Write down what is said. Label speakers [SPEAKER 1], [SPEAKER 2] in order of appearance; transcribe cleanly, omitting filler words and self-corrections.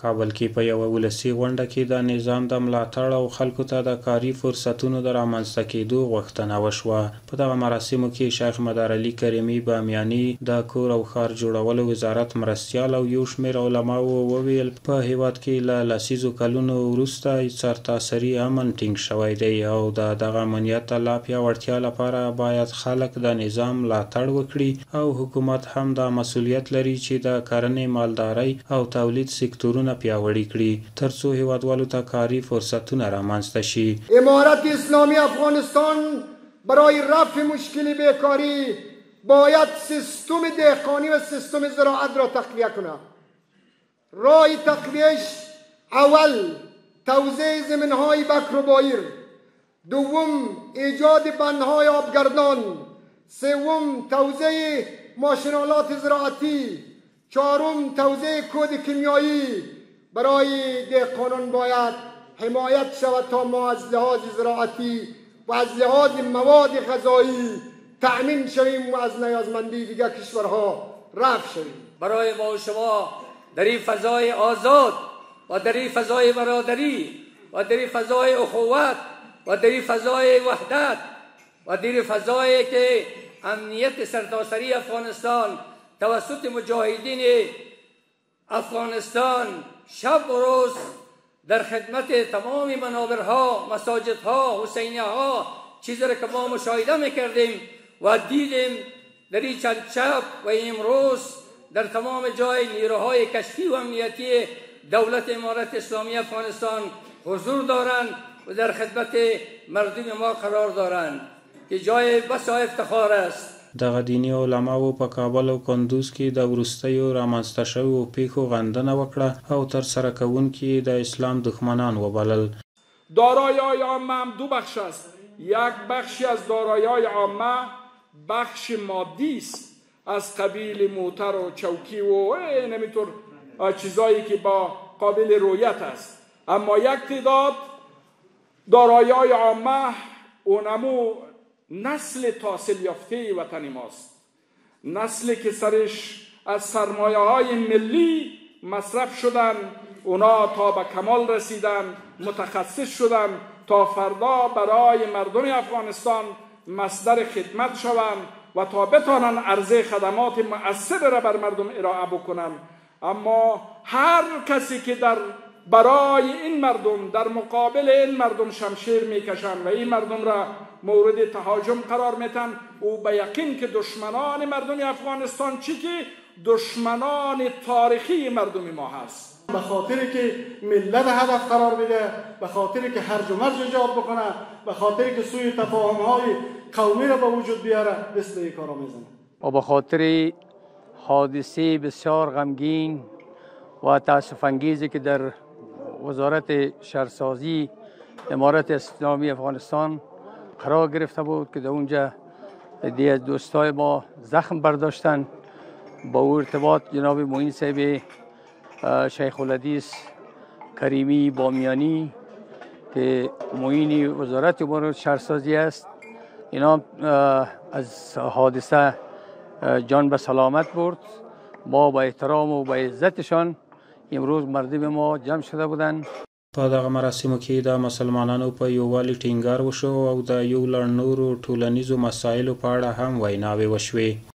[SPEAKER 1] کابل کې په یوه ولسي غونډه کې د نظام د ملاتړ او خلکو ته د کاري فرصتونو د رامنځته کېدو غوښتنه وشوه. په دغه مراسمو کې شیخ مدار علي کریمي بامیاني، د کور او ښار جوړولو وزارت مرستیال او یو شمېر علماو وویل په هیواد کې له لسیزو کلونو وروسته سرتاسري امن ټینګ شوی دی او د دغه امنیت د لا پیاوړتیا لپاره باید خلک د نظام ملاتړ وکړي او حکومت هم دا مسؤلیت لري چې د کرنې، مالدارۍ او تولید سکتورونه پیاوړي کړي ترڅو هیوادوالو ته کاري فرصتونه رامنځته شي.
[SPEAKER 2] امارت اسلامی افغانستان برای رفع مشکل بیکاری باید سیستم دهقانی و سیستم زراعت را تقویه کند. راه تقویهش اول توزیع زمین‌های بکر و بایر، دوم ایجاد بندهای آبگردان، سوم توزیع ماشین‌آلات زراعتی، چهارم توزیع کود کیمیایی. برای دهقانان باید حمایت شود تا ما از لحاظ زراعتی و از لحاظ مواد غذایی تأمین شویم و از نیازمندی دیگر کشورها رفع شویم.
[SPEAKER 3] برای ما و شما در این فضای آزاد و در این فضای برادری و در این فضای اخوت و در این فضای وحدت و در این فضایی که امنیت سرتاسری افغانستان توسط مجاهدین افغانستان شب و روز در خدمت تمام منابرها، مساجدها، حسینیه ها، چیزی را که ما مشاهده میکردیم و دیدیم در این چند شب و امروز در تمام جای نیروهای کشفی و امنیتی دولت امارت اسلامی افغانستان حضور دارند و در خدمت مردم ما قرار دارند که جای بسا افتخار است.
[SPEAKER 1] دغه دینی علماو په کابل او کندوز کې د وروستیو رامنځته شویو پیښو غندنه وکړه او ترسره کوونکي د اسلام دښمنان وبلل.
[SPEAKER 4] دارایی‌های عامه هم دو بخش است. یک بخشی از دارایی‌های عامه بخش مادی است، از قبیل موتر و چوکی و نمیطور چیزایی که با قابل رویت است. اما یک تعداد دارایی‌های عامه اونمو نسل تحصیل یافته وطن ماست، نسلی که سرش از سرمایه های ملی مصرف شدن، اونا تا به کمال رسیدن، متخصص شدن تا فردا برای مردم افغانستان مصدر خدمت شوند و تا بتانن عرضه خدمات مؤثر را بر مردم ارائه بکنن. اما هر کسی که برای این مردم در مقابل این مردم شمشیر میکشن و این مردم را مورد تهاجم قرار میتن، او به یقین که دشمنان مردم افغانستان چی که دشمنان تاریخی مردم ما هست.
[SPEAKER 2] به خاطری که ملت هدف قرار بده، به خاطری که هرج و مرج ایجاد بکنه، به خاطری که سوی تفاهم‌های قومی را به وجود بیاره، دست به کارا میزنه.
[SPEAKER 5] و به خاطر حادثه بسیار غمگین و تأسف انگیزی که در وزارت شهرسازی امارت اسلامی افغانستان قرار گرفته بود که در اونجا عده‌ای از دوستای ما زخم برداشتن. با او ارتباط جناب معین صاحب شیخ الحدیث کریمی بامیانی که معین وزارت امور شهرسازی است، اینا از حادثه جان به سلامت برد. ما با احترام و با عزتشان امروز مردم ما جمع شده بودند.
[SPEAKER 1] په دغه مراسمو کې د مسلمانانو په یووالي ټینګار وشو او د یو لړ نورو ټولنیزو مسایلو په اړه هم ویناوې وشوې.